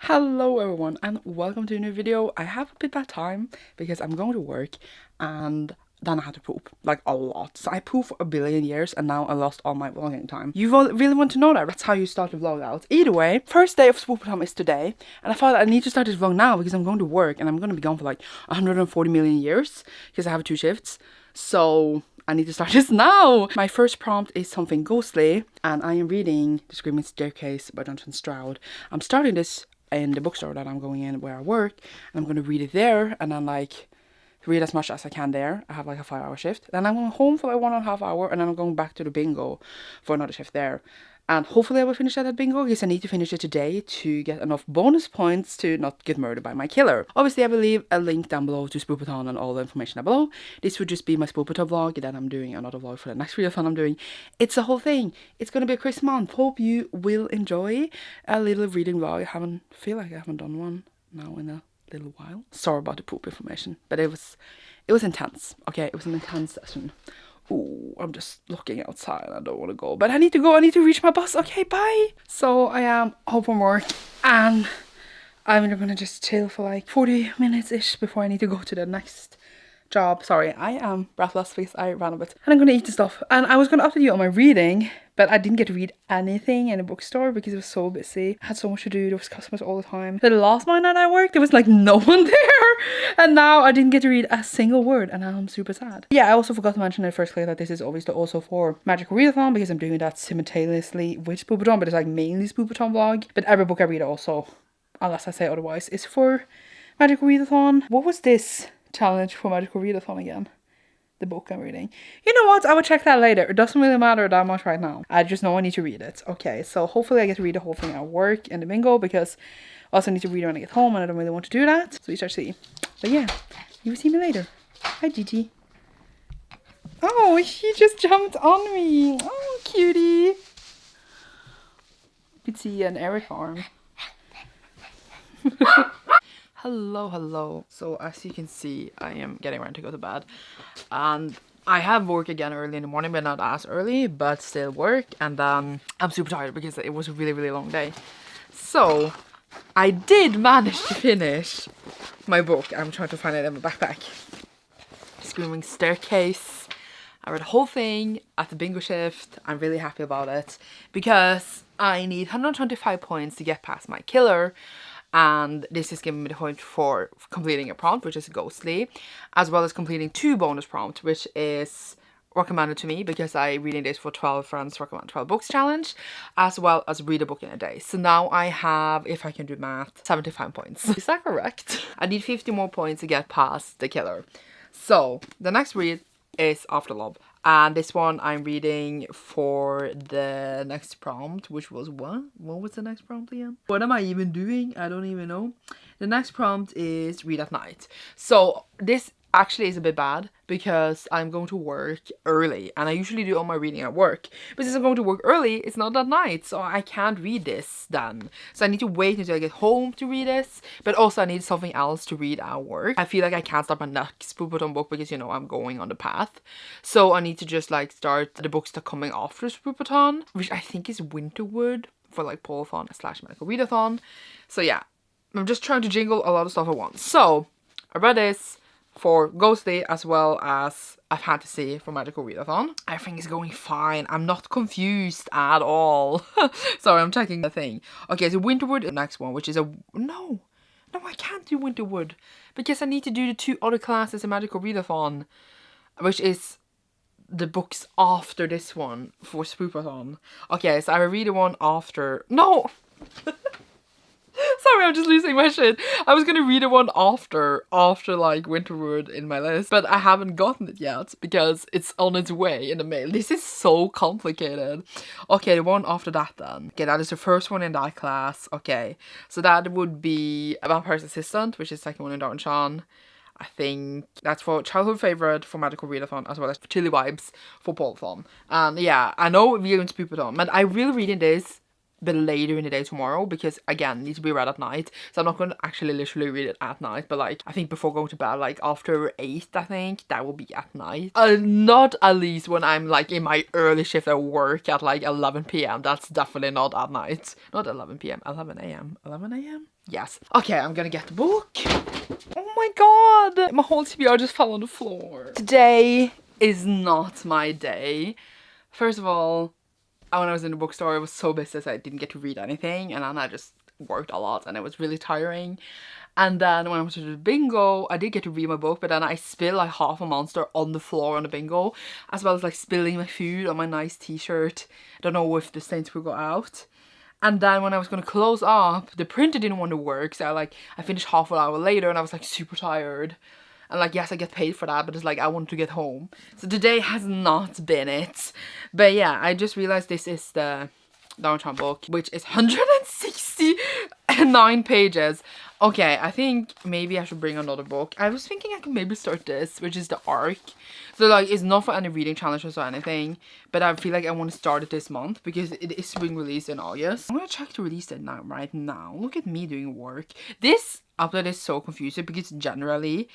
Hello everyone and welcome to a new video. I have a bit bad time because I'm going to work and then I had to poop, like a lot. So I pooped for a billion years and now I lost all my vlogging time. You really want to know that? That's how you start the vlog out. Either way, first day of Spoopathon is today and I thought I need to start this vlog now because I'm going to work and I'm going to be gone for like 140 million years because I have 2 shifts. So I need to start this now. My first prompt is something ghostly and I am reading The Screaming Staircase by Jonathan Stroud. I'm starting this in the bookstore that I'm going in where I work, and I'm going to read it there and then like read as much as I can there. I have like a 5-hour shift. Then I'm going home for like 1.5 hours and then I'm going back to the bingo for another shift there. And hopefully I will finish that bingo because I need to finish it today to get enough bonus points to not get murdered by my killer. Obviously I will leave a link down below to Spoopathon and all the information down below. This would just be my Spoopathon vlog. Then I'm doing another vlog for the next readathon I'm doing. It's a whole thing. It's going to be a Christmas month. Hope you will enjoy a little reading vlog. I feel like I haven't done one now in a little while. Sorry about the poop information, but it was intense. Okay, it was an intense session. Ooh, I'm just looking outside. I don't want to go, but I need to go. I need to reach my bus. Okay, bye. So I am home from work and I'm gonna just chill for like 40 minutes ish before I need to go to the next job. Sorry, I am breathless because I ran a bit. And I'm gonna eat the stuff. And I was gonna update you on my reading, but I didn't get to read anything in the bookstore because it was so busy. I had so much to do. There was customers all the time. The last night I worked, there was like no one there. And now I didn't get to read a single word and I'm super sad. Yeah, I also forgot to mention in the first clip that this is obviously also for Magical Readathon because I'm doing that simultaneously with Spoopathon, but it's like mainly Spoopathon vlog. But every book I read also, unless I say otherwise, is for Magical Readathon. What was this challenge for Magical Readathon again? The book I'm reading. You know what? I will check that later. It doesn't really matter that much right now. I just know I need to read it. Okay, so hopefully I get to read the whole thing at work in the bingo because I also need to read it when I get home and I don't really want to do that. So we shall see. But yeah, you will see me later. Hi, Gigi. Oh, he just jumped on me. Oh, cutie. You could see an Eric arm. Hello. So as you can see, I am getting ready to go to bed. And I have work again early in the morning, but not as early, but still work. And then I'm super tired because it was a really long day. So I did manage to finish my book. I'm trying to find it in my backpack. Screaming Staircase. I read the whole thing at the bingo shift. I'm really happy about it because I need 125 points to get past my killer. And this is giving me the point for completing a prompt, which is ghostly, as well as completing 2 bonus prompts, which is recommended to me because I reading this for 12 friends recommend 12 books challenge, as well as read a book in a day. So now I have, if I can do math, 75 points. Is that correct? I need 50 more points to get past the killer. So the next read is After Love. And this one I'm reading for the next prompt, which was what? What was the next prompt again? What am I even doing? I don't even know. The next prompt is Read at Night. So this actually is a bit bad because I'm going to work early and I usually do all my reading at work, but since I'm going to work early, it's not that night, so I can't read this then. So I need to wait until I get home to read this, but also I need something else to read at work. I feel like I can't start my next Spoopathon book because, you know, I'm going on the path, so I need to just like start the books that are coming after Spoopathon, which I think is Winterwood for like Polathon / Magical Readathon. So yeah, I'm just trying to jingle a lot of stuff at once. So I read this for Ghostly as well as a fantasy for Magical Readathon. Everything is going fine. I'm not confused at all. Sorry, I'm checking the thing. Okay, so Winterwood is the next one, which is a... No, I can't do Winterwood because I need to do the 2 other classes in Magical Readathon, which is the books after this one for Spoopathon. Okay, so I will read the one after... No! Sorry, I'm just losing my shit. I was gonna read the one after like Winterwood in my list, but I haven't gotten it yet because it's on its way in the mail. This is so complicated. Okay, the one after that then. Okay, that is the first one in that class. Okay, so that would be A Vampire's Assistant, which is the second one in Darn Shan. I think that's for childhood favorite for Magical Readathon, as well as Chilly Vibes for Polathon. And yeah, I know we're going to Spoopathon, but I'm really reading this bit later in the day tomorrow, because again, it needs to be read at night, so I'm not going to actually literally read it at night, but like I think before going to bed, like after 8, I think that will be at night. Not at least when I'm like in my early shift at work at like 11 p.m. That's definitely not at night. Not 11 p.m, 11 a.m. 11 a.m. Yes. Okay, I'm gonna get the book. Oh my god, my whole TBR just fell on the floor. Today is not my day. First of all, when I was in the bookstore, I was so busy so I didn't get to read anything, and then I just worked a lot and it was really tiring. And then when I went to the bingo, I did get to read my book, but then I spilled like half a monster on the floor on the bingo, as well as like spilling my food on my nice t-shirt. I don't know if the stains will go out. And then when I was gonna close up, the printer didn't want to work, so I finished half an hour later and I was like super tired. And like, yes, I get paid for that, but it's like I want to get home. So today has not been it. But yeah, I just realized this is the Downtown book, which is 169 pages. Okay, I think maybe I should bring another book. I was thinking I could maybe start this, which is the Arc. So like, it's not for any reading challenges or anything, but I feel like I want to start it this month because it is being released in August. I'm gonna check the release date now, right now. Look at me doing work. This update is so confusing because generally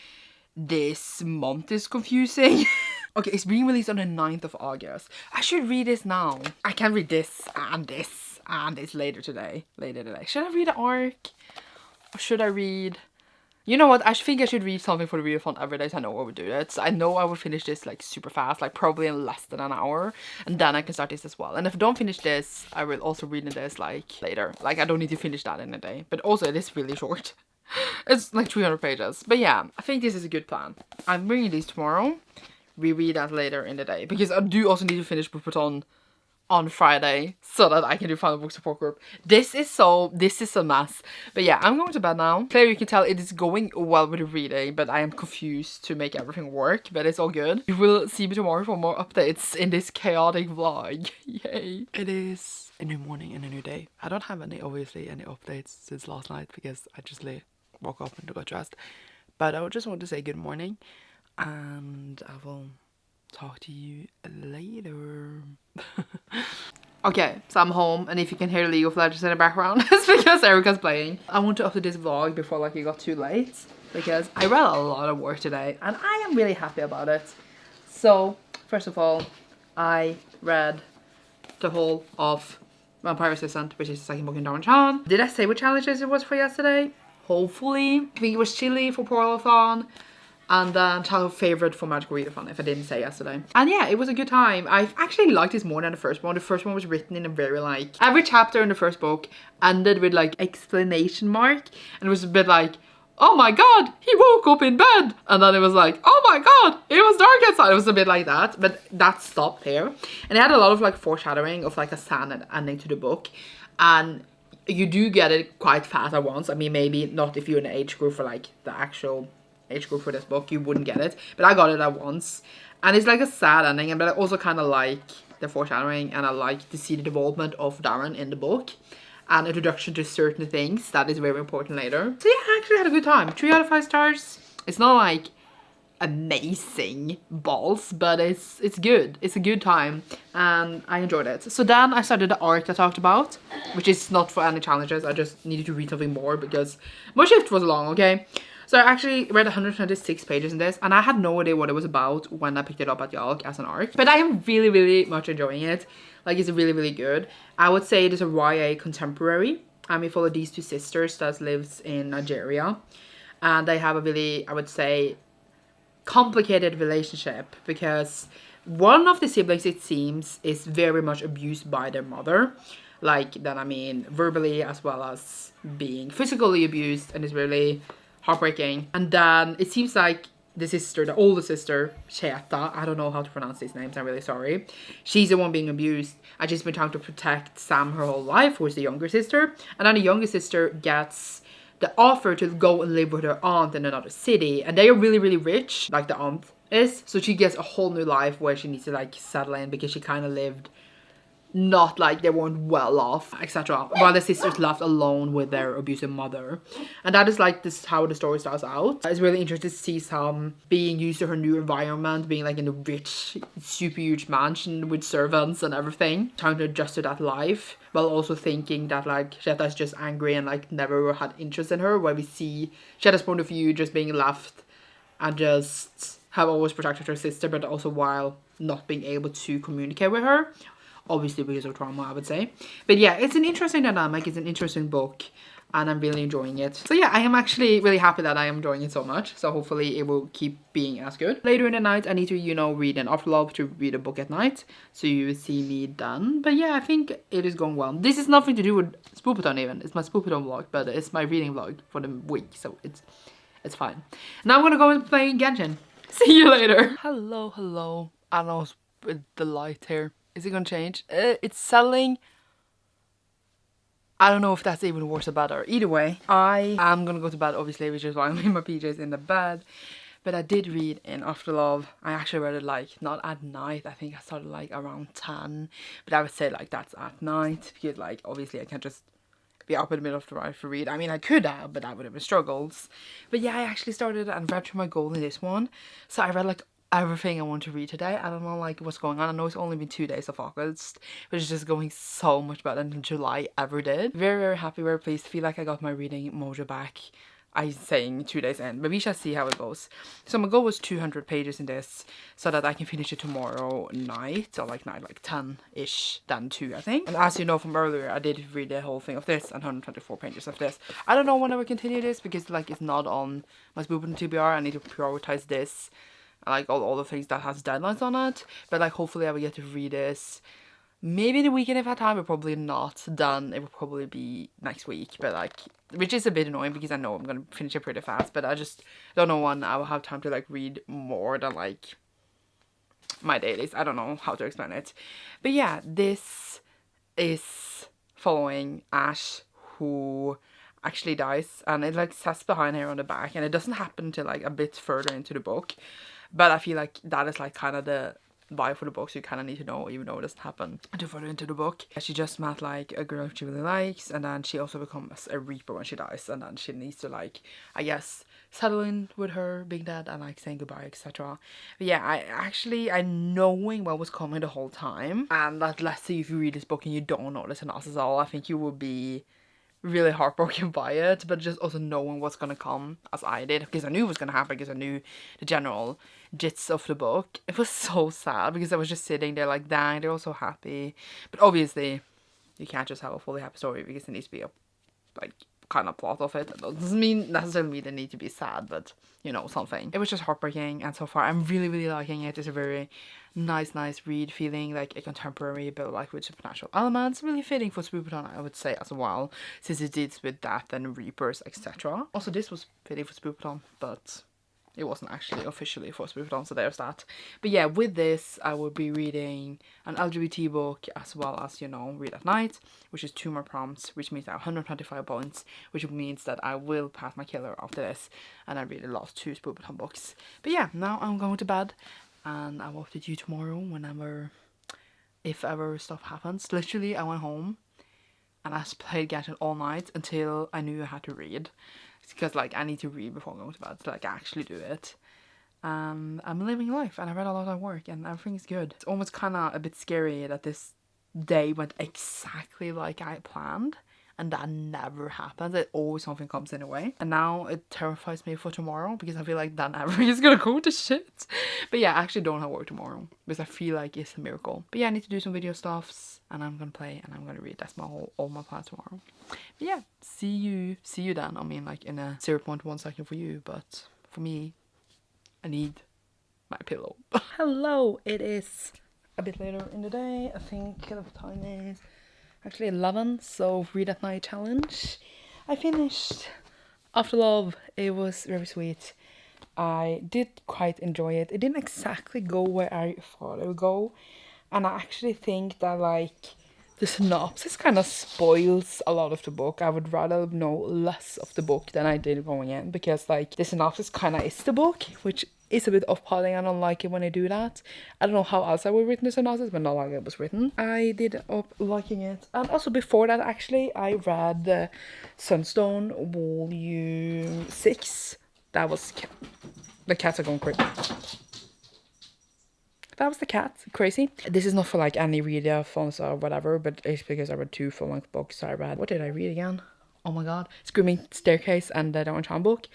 this month is confusing. Okay, it's being released on the 9th of August. I should read this now. I can read this and this and this later today. Should I read the Arc? Or should I read... You know what? I think I should read something for the readathon every day so I know I would do it. So I know I will finish this like super fast, like probably in less than an hour. And then I can start this as well. And if I don't finish this, I will also read this like later. Like I don't need to finish that in a day. But also it is really short. It's like 300 pages. But yeah, I think this is a good plan. I'm bringing these tomorrow. We read that later in the day. Because I do also need to finish Spoopathon on Friday so that I can do final book support group. This is a mess. But yeah, I'm going to bed now. Clearly you can tell it is going well with the reading, but I am confused to make everything work, but it's all good. You will see me tomorrow for more updates in this chaotic vlog. Yay. It is a new morning and a new day. I don't have obviously any updates since last night because I just woke up and got dressed. But I just want to say good morning and I will talk to you later. Okay, so I'm home, and if you can hear League of Legends in the background, it's because Erica's playing. I want to upload this vlog before like it got too late, because I read a lot of work today, and I am really happy about it. So, first of all, I read the whole of Vampire Assistant, which is the second book in Dawn-chan. Did I say what challenges it was for yesterday? Hopefully. I think it was Chili for Poralathon. And then childhood favorite for Magical Readathon, if I didn't say yesterday. And yeah, it was a good time. I actually liked this more than the first one. The first one was written in a very like... Every chapter in the first book ended with like exclamation mark. And it was a bit like, oh my god, he woke up in bed. And then it was like, oh my god, it was dark outside. It was a bit like that. But that stopped there. And it had a lot of like foreshadowing of like a sad ending to the book. And you do get it quite fast at once. I mean, maybe not if you're in the age group for like the actual... age group for this book, you wouldn't get it, but I got it at once, and it's like a sad ending, but I also kind of like the foreshadowing, and I like to see the development of Darren in the book and introduction to certain things that is very important later. So yeah, I actually had a good time. 3 out of 5 stars. It's not like amazing balls, but it's good. It's a good time and I enjoyed it. So then I started the Arc I talked about, which is not for any challenges. I just needed to read something more because my shift was long, okay? So I actually read 126 pages in this, and I had no idea what it was about when I picked it up at Yalk as an Arc. But I am really, really much enjoying it. Like, it's really, really good. I would say it is a YA contemporary. And we follow these 2 sisters that lives in Nigeria. And they have a really, I would say, complicated relationship. Because one of the siblings, it seems, is very much abused by their mother. Like, then I mean, verbally as well as being physically abused. And it's really... heartbreaking. And then it seems like the sister, the older sister, Cheta, I don't know how to pronounce these names, I'm really sorry. She's the one being abused, and she's been trying to protect Sam her whole life, who is the younger sister. And then the younger sister gets the offer to go and live with her aunt in another city, and they are really, really rich, like the aunt is. So she gets a whole new life where she needs to like settle in because she kind of lived not like they weren't well off, etc. While the sisters left alone with their abusive mother. And that is like this how the story starts out. It's really interesting to see Sam being used to her new environment, being like in a rich, super huge mansion with servants and everything, trying to adjust to that life, while also thinking that like Shetta is just angry and like never had interest in her, where we see Shetta's point of view just being left and just have always protected her sister, but also while not being able to communicate with her. Obviously because of trauma, I would say. But yeah, it's an interesting dynamic. It's an interesting book. And I'm really enjoying it. So yeah, I am actually really happy that I am enjoying it so much. So hopefully it will keep being as good. Later in the night, I need to, you know, read an afterlove to read a book at night. So you will see me done. But yeah, I think it is going well. This is nothing to do with Spoopathon even. It's my Spoopathon vlog, but it's my reading vlog for the week. So it's fine. Now I'm gonna go and play Genshin. See you later. Hello. I don't know with the light here. Is it gonna change? It's selling. I don't know if that's even worse or better. Either way, I am gonna go to bed obviously, which is why I'm in my PJs in the bed. But I did read in Afterlove. I actually read it like not at night. I think I started like around 10. But I would say like that's at night because like obviously I can't just be up in the middle of the night to read. I mean I could have, but that would have been struggles. But yeah, I actually started and read through my goal in this one. So I read like everything I want to read today. I don't know like what's going on. I know it's only been 2 days of August, but it's just going so much better than July ever did. Very happy, very pleased. Feel like I got my reading mojo back. I'm saying 2 days in, but we shall see how it goes. So my goal was 200 pages in this so that I can finish it tomorrow night, or like 10-ish, then 2 I think. And as you know from earlier, I did read the whole thing of this and 124 pages of this. I don't know when I will continue this because like it's not on my Spoopathon TBR. I need to prioritize this. Like all the things that has deadlines on it, but like hopefully I will get to read this maybe the weekend if I have time, but probably not. Then it will probably be next week, but like which is a bit annoying because I know I'm gonna finish it pretty fast, but I just don't know when I will have time to like read more than like my dailies. I don't know how to explain it, but yeah, this is following Ash, who actually dies, and it like says behind her on the back, and it doesn't happen till like a bit further into the book. But I feel like that is like kind of the vibe for the book, so you kind of need to know, even though it doesn't happen too further into the book. She just met like a girl she really likes, and then she also becomes a reaper when she dies, and then she needs to like, I guess, settle in with her being dead and like saying goodbye, etc. But yeah, I knowing what was coming the whole time, and that let's say if you read this book and you don't know the synopsis at all, I think you will be really heartbroken by it, but just also knowing what's gonna come, as I did, because I knew it was gonna happen, because I knew the general gist of the book. It was so sad because I was just sitting there like, dang, they're all so happy. But obviously you can't just have a fully happy story because there needs to be a like kind of plot of it. It doesn't necessarily mean they need to be sad, but you know, something. It was just heartbreaking, and so far I'm really liking it. It's a very nice read, feeling like a contemporary but like with supernatural elements, really fitting for Spoopathon, I would say, as well, since it deals with death and reapers, etc. Also this was fitting for Spoopathon, but it wasn't actually officially for Spoopathon, so there's that. But yeah, with this I will be reading an LGBT book as well as, you know, read at night, which is 2 more prompts, which means I have 125 points, which means that I will pass my killer after this, and I read the last 2 Spoopathon books. But yeah, now I'm going to bed, and I will update you tomorrow whenever, if ever stuff happens. Literally, I went home and I played Genshin all night until I knew I had to read. It's because like I need to read before going to bed to like actually do it. I'm living life, and I read a lot at work, and everything's good. It's almost kind of a bit scary that this day went exactly like I planned, and that never happens. It always something comes in a way, and now it terrifies me for tomorrow because I feel like then everything is gonna go to shit. But yeah, I actually don't have work tomorrow because I feel like it's a miracle. But yeah, I need to do some video stuffs, and I'm gonna play, and I'm gonna read. That's all my plans tomorrow. But yeah, see you then. I mean, like in a 0.1 second for you, but for me, I need my pillow. Hello, it is a bit later in the day. I think the time is actually 11, so read at night challenge. I finished Afterlove. It was very sweet. I did quite enjoy it. It didn't exactly go where I thought it would go, and I actually think that like the synopsis kind of spoils a lot of the book. I would rather know less of the book than I did going in, because like the synopsis kind of is the book, which is a bit off-putting. I don't like it when I do that. I don't know how else I would have written the synopsis, but not like it was written. I did up liking it. And also before that, actually, I read the Sunstone Volume 6. That was... The cats are going crazy. That was the cat. Crazy. This is not for like any readathons or whatever, but it's because I read 2 full-length books. I read... What did I read again? Oh my god. Screaming Staircase and the Orange Handbook.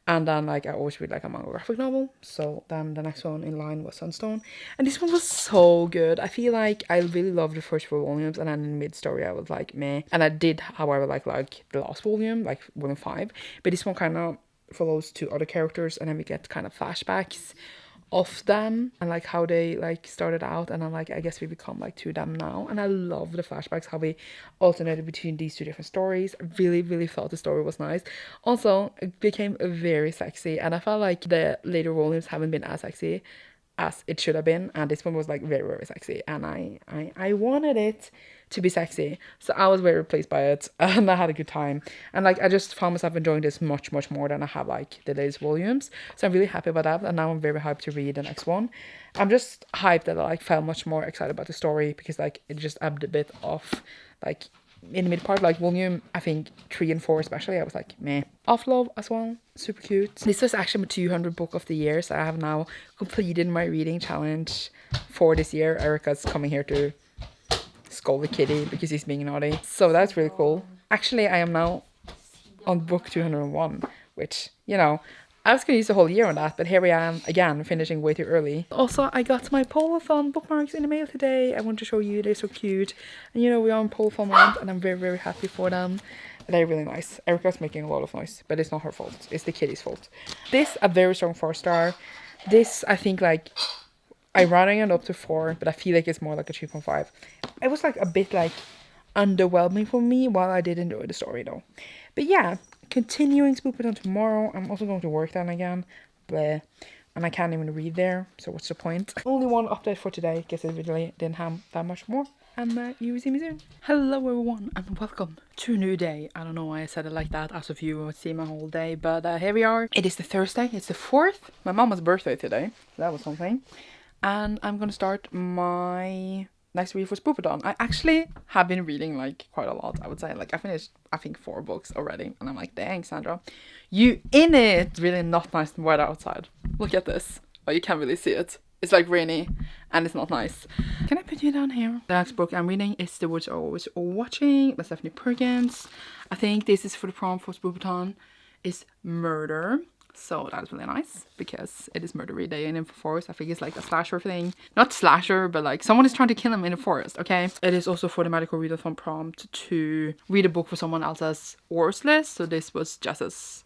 And then like I always read like a manga graphic novel. So then the next one in line was Sunstone. And this one was so good. I feel like I really loved the first 4 volumes, and then in mid-story I was like meh. And I did, however, like the last volume, like volume 5. But this one kind of follows 2 other characters, and then we get kind of flashbacks of them and like how they like started out, and then like I guess we become like 2 of them now. And I love the flashbacks, how we alternated between these 2 different stories. I really felt the story was nice. Also, it became very sexy, and I felt like the later volumes haven't been as sexy as it should have been, and this one was like very sexy, and I wanted it to be sexy, so I was very pleased by it, and I had a good time, and like I just found myself enjoying this much more than I have like the latest volumes. So I'm really happy about that, and now I'm very hyped to read the next one. I'm just hyped that I like felt much more excited about the story, because like it just ebbed a bit off like in the mid part, like volume I think 3 and 4 especially. I was like meh. Off Love as well, super cute. This was actually my 200 book of the year, so I have now completed my reading challenge for this year. Erica's coming here to scold the kitty because he's being naughty, so that's really cool. Actually, I am now on book 201, which, you know, I was going to use the whole year on that, but here I am again, finishing way too early. Also, I got my Spoopathon bookmarks in the mail today. I want to show you, they're so cute. And you know, we are on Spoopathon month, and I'm very happy for them. They're really nice. Erica's making a lot of noise, but it's not her fault. It's the kitty's fault. This, a very strong 4-star. This, I think, like, I running it up to 4, but I feel like it's more like a 3.5. It was like a bit like underwhelming for me, while I did enjoy the story though. But yeah, continuing Spoopathon tomorrow. I'm also going to work then again, bleh, and I can't even read there, so what's the point? Only one update for today, because I really didn't have that much more, and you will see me soon. Hello everyone, and welcome to a new day. I don't know why I said it like that, as if you would see my whole day, but here we are. It is the Thursday, it's the 4th, my mama's birthday today, so that was something. And I'm gonna start my next read for Spoopathon. I actually have been reading like quite a lot, I would say. Like I finished, I think 4 books already, and I'm like, dang, Sandra, you in it. Really not nice weather outside. Look at this. Oh, you can't really see it. It's like rainy and it's not nice. Can I put you down here? The next book I'm reading is The Woods Are Always Watching by Stephanie Perkins. I think this is for the prompt for Spoopathon is murder. So that's really nice, because it is murder day in the forest. I think it's like a slasher thing. Not slasher, but like someone is trying to kill him in the forest, okay? It is also for the medical readathon prompt to read a book for someone else's worst list. So this was Jess's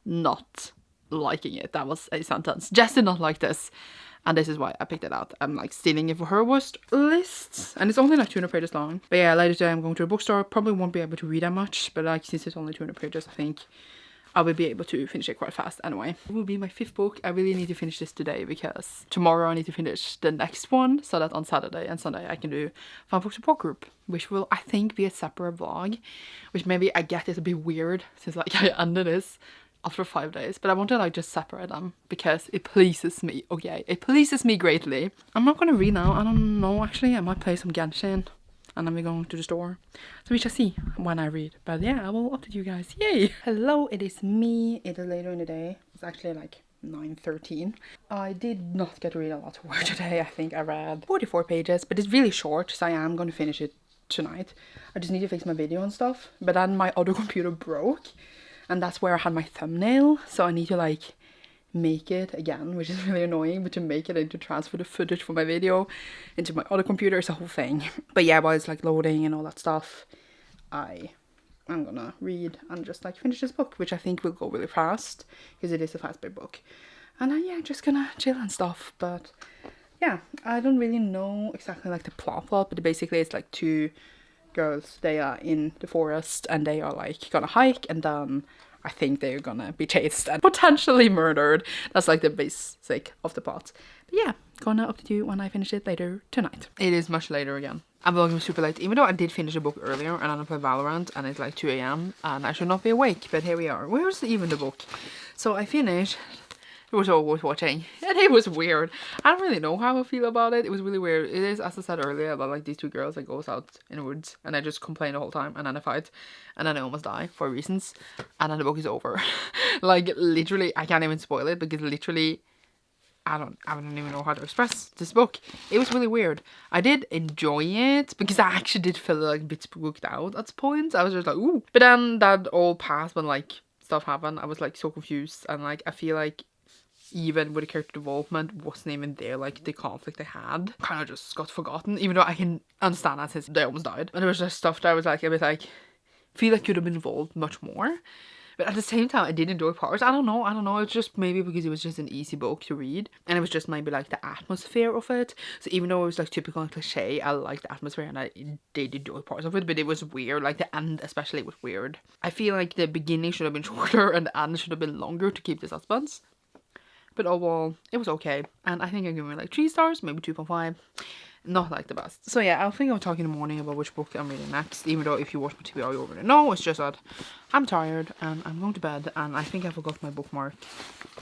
not liking it. That was a sentence. Jess did not like this, and this is why I picked it out. I'm like stealing it for her worst list, and it's only like 200 pages long. But yeah, later today I'm going to a bookstore. Probably won't be able to read that much, but like since it's only 200 pages, I think I will be able to finish it quite fast anyway. It will be my 5th book. I really need to finish this today, because tomorrow I need to finish the next one, so that on Saturday and Sunday I can do Fan Book Support Group, which will, I think, be a separate vlog, which maybe I get is a bit weird since like I ended this after 5 days, but I want to like just separate them because it pleases me, okay? It pleases me greatly. I'm not gonna read now. I don't know, actually. I might play some Genshin, and then we're going to the store, so we shall see when I read. But yeah, I will update you guys. Yay! Hello, it is me. It is later in the day. It's actually like 9:13. I did not get to read a lot of work today. I think I read 44 pages, but it's really short, so I am going to finish it tonight. I just need to fix my video and stuff, but then my other computer broke, and that's where I had my thumbnail, so I need to like make it again, which is really annoying, but to make it and to transfer the footage from my video into my other computer is a whole thing. But yeah, while it's like loading and all that stuff, I'm gonna read and just like finish this book, which I think will go really fast because it is a fast-paced book. And then yeah, just gonna chill and stuff. But yeah, I don't really know exactly like the plot, but basically it's like 2 girls, they are in the forest and they are like gonna hike, and then I think they're gonna be chased and potentially murdered. That's like the basic of the plot. But yeah, gonna update you when I finish it later tonight. It is much later again. I'm vlogging super late, even though I did finish a book earlier and then I played Valorant and it's like 2 AM and I should not be awake, but here we are. Where's even the book? So I finished It was all worth watching. And it was weird. I don't really know how I feel about it. It was really weird. It is, as I said earlier, about like these two girls that goes out in the woods and I just complain the whole time and then I fight and then I almost die for reasons and then the book is over. Like literally, I can't even spoil it because literally I don't even know how to express this book. It was really weird. I did enjoy it because I actually did feel like a bit spooked out at points. I was just like, ooh. But then that all passed when like stuff happened. I was like so confused and like I feel like even with the character development wasn't even there, like the conflict they had kind of just got forgotten, even though I can understand that since they almost died. And there was just stuff that I was like a bit like feel like could have been involved much more. But at the same time, I did enjoy parts. I don't know. It's just maybe because it was just an easy book to read. And it was just maybe like the atmosphere of it. So even though it was like typical and cliche, I liked the atmosphere and I did enjoy parts of it. But it was weird. Like the end especially was weird. I feel like the beginning should have been shorter and the end should have been longer to keep the suspense. But overall, it was okay. And I think I'm giving it like 3 stars, maybe 2.5. Not like the best. So yeah, I think I'll talk in the morning about which book I'm reading next. Even though if you watch my TBR, you already know. It's just that I'm tired and I'm going to bed. And I think I forgot my bookmark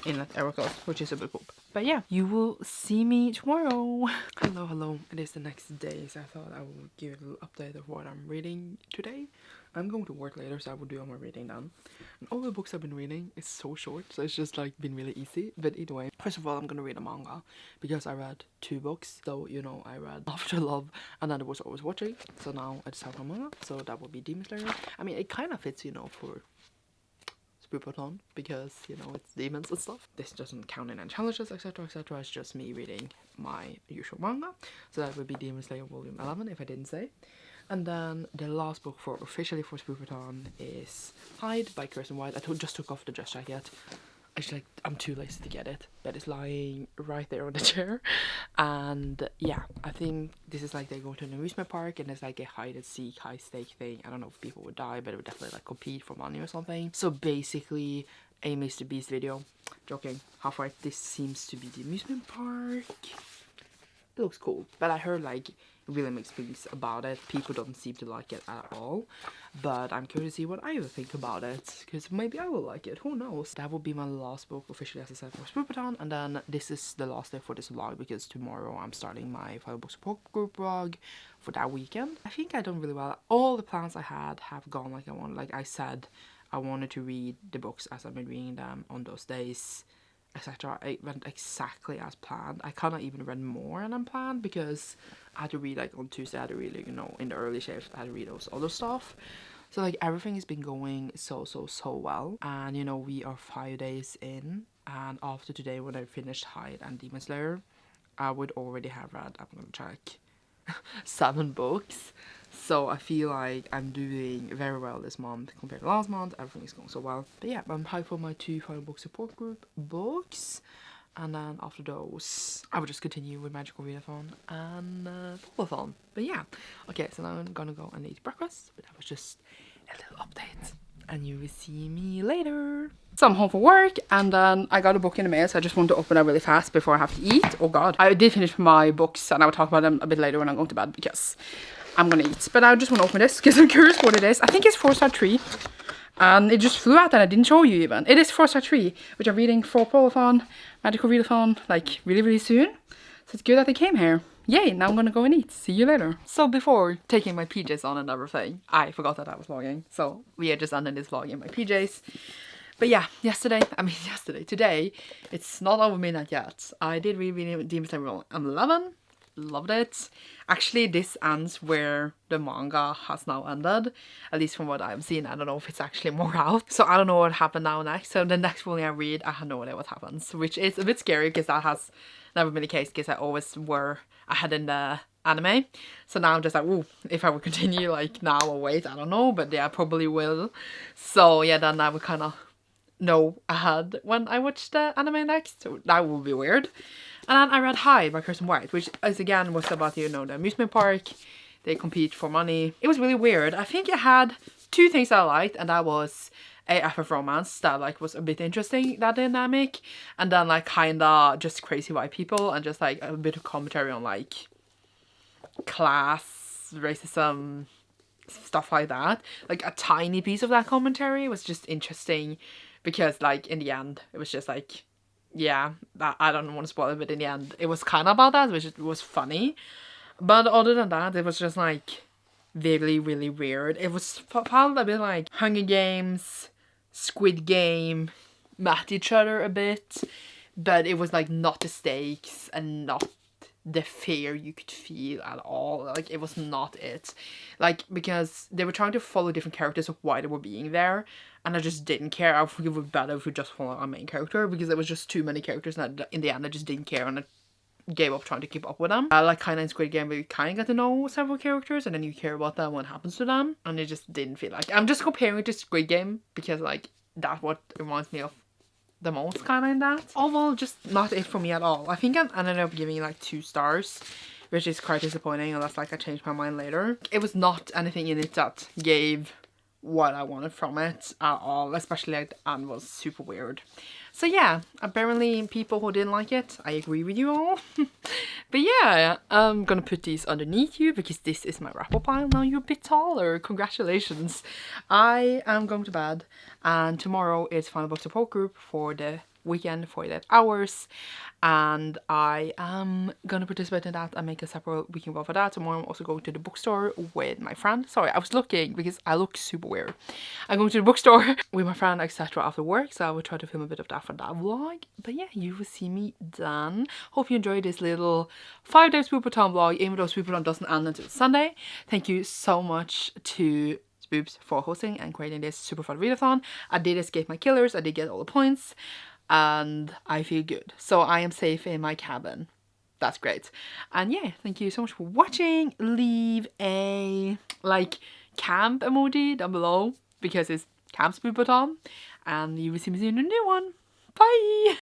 in that Erica's, which is a bit poop. But yeah, you will see me tomorrow. Hello. It is the next day. So I thought I would give a little update of what I'm reading today. I'm going to work later, so I will do all my reading then. And all the books I've been reading is so short, so it's just like been really easy. But either way, first of all, I'm gonna read a manga because I read 2 books. So you know, I read After Love, and then there was Always Watching. So now I just have a manga. So that would be Demon Slayer. I mean, it kind of fits, you know, for Spoopathon because you know it's demons and stuff. This doesn't count in any challenges, etc., etc. It's just me reading my usual manga. So that would be Demon Slayer Volume 11 if I didn't say. And then the last book for officially for Spookathon is Hide by Kirsten White. I just took off the dress jacket. I'm too lazy to get it, but it's lying right there on the chair. And yeah, I think this is like they go to an amusement park and it's like a hide and seek, high stake thing. I don't know if people would die, but it would definitely like compete for money or something. So basically a Mr. Beast video. Joking, halfway. This seems to be the amusement park. It looks cool, but I heard like really mixed things about it. People don't seem to like it at all, but I'm curious to see what I will think about it because maybe I will like it, who knows. That will be my last book officially, as I said, for Spoopathon. And then this is the last day for this vlog because tomorrow I'm starting my final book support group vlog for that weekend. I think I done really well. All the plans I had have gone like I wanted. Like I said, I wanted to read the books as I've been reading them on those days, etc. It went exactly as planned. I kind of even read more than planned because I had to read like on Tuesday. I had to read like, you know, in the early shift I had to read those other stuff. So like everything has been going so well. And you know, we are 5 days in, and after today when I finished Hide and Demon Slayer, I would already have read, I'm gonna check, 7 books. So I feel like I'm doing very well this month compared to last month. Everything is going so well. But yeah, I'm hyped for my 2 final book support group books. And then after those, I will just continue with Magical Readathon and Spookathon. But yeah, okay, so now I'm gonna go and eat breakfast. But that was just a little update. And you will see me later. So I'm home from work and then I got a book in the mail, so I just want to open it really fast before I have to eat. Oh god. I did finish my books and I will talk about them a bit later when I'm going to bed because I'm gonna eat. But I just want to open this because I'm curious what it is. I think it's 4-star 3. And it just flew out and I didn't show you even. It is 4-star 3, which I'm reading for Spookathon, Magical Readathon, like really soon. So it's good that they came here. Yay, now I'm gonna go and eat. See you later. So before taking my PJs on and everything, I forgot that I was vlogging. So we are just ending this vlog in my PJs. But yeah, today, it's not over midnight yet. I did read Demon Slayer 11. Loved it. Actually, this ends where the manga has now ended, at least from what I've seen. I don't know if it's actually more out, so I don't know what happened now next. So the next one I read, I have no idea what happens, which is a bit scary because that has never been the case because I always were ahead in the anime. So now I'm just like, ooh, if I would continue like now or wait, I don't know, but yeah, I probably will. So yeah, then I would kind of know ahead when I watch the anime next, so that would be weird. And then I read Hide by Kirsten White, which is again was about, you know, the amusement park. They compete for money. It was really weird. I think it had 2 things I liked, and that was a FF romance that like was a bit interesting, that dynamic, and then like kinda just crazy white people and just like a bit of commentary on like class, racism, stuff like that. Like a tiny piece of that commentary was just interesting because like in the end it was just like yeah, I don't want to spoil it, but in the end, it was kind of about that, which was funny. But other than that, it was just like really, really weird. It was felt a bit like Hunger Games, Squid Game, met each other a bit, but it was like not the stakes and not the fear you could feel at all. Like, it was not it. Like, because they were trying to follow different characters of why they were being there, and I just didn't care. I think it would be better if we just followed our main character, because there was just too many characters, and in the end I just didn't care, and I gave up trying to keep up with them. Like, kind of in Squid Game, where you kind of get to know several characters, and then you care about them, what happens to them, and it just didn't feel like. I'm just comparing it to Squid Game, because like, that's what reminds me of the most, kind of, in that. Overall, just not it for me at all. I think I ended up giving like 2 stars, which is quite disappointing, unless like I changed my mind later. It was not anything in it that gave what I wanted from it at all, especially like the end was super weird. So yeah, apparently people who didn't like it, I agree with you all. But yeah, I'm gonna put these underneath you because this is my wrap-up pile. Now you're a bit taller. Congratulations. I am going to bed, and tomorrow is final book support group for the weekend, 48 hours, and I am gonna participate in that and make a separate weekend vlog for that. Tomorrow I'm also going to the bookstore with my friend. Sorry, I was looking because I look super weird. I'm going to the bookstore with my friend, etc. after work, so I will try to film a bit of that for that vlog. But yeah, you will see me then. Hope you enjoyed this little 5-day Spoopathon vlog, even though Spoopathon doesn't end until Sunday. Thank you so much to Spoops for hosting and creating this super fun readathon. I did escape my killers, I did get all the points, and I feel good. So I am safe in my cabin. That's great. And yeah, thank you so much for watching. Leave a like camp emoji down below because it's Camp Spoopathon, and you will see me soon in a new one. Bye!